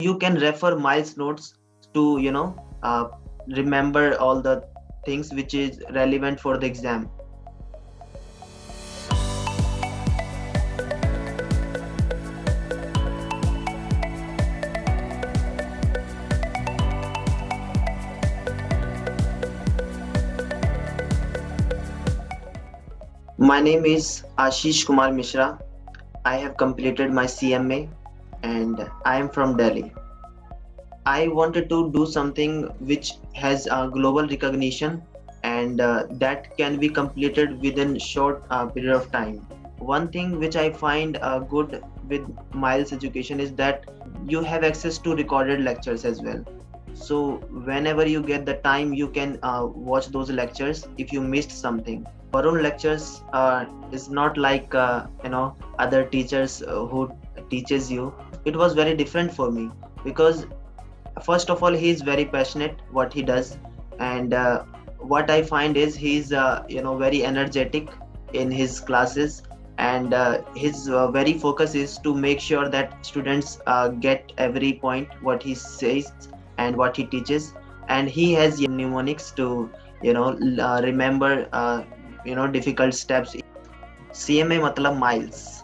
You can refer Miles notes to remember all the things which is relevant for the exam. My name is Ashish Kumar Mishra. I have completed my CMA and I am from Delhi. I wanted to do something which has a global recognition and that can be completed within short period of time. One thing which I find good with Miles education is that you have access to recorded lectures as well. So whenever you get the time, you can watch those lectures if you missed something. Varun lectures is not like other teachers who teaches you. It was very different for me because first of all he is very passionate what he does, and what I find is he's very energetic in his classes, and his very focus is to make sure that students get every point what he says and what he teaches. And he has mnemonics to remember difficult steps. CMA matlab miles.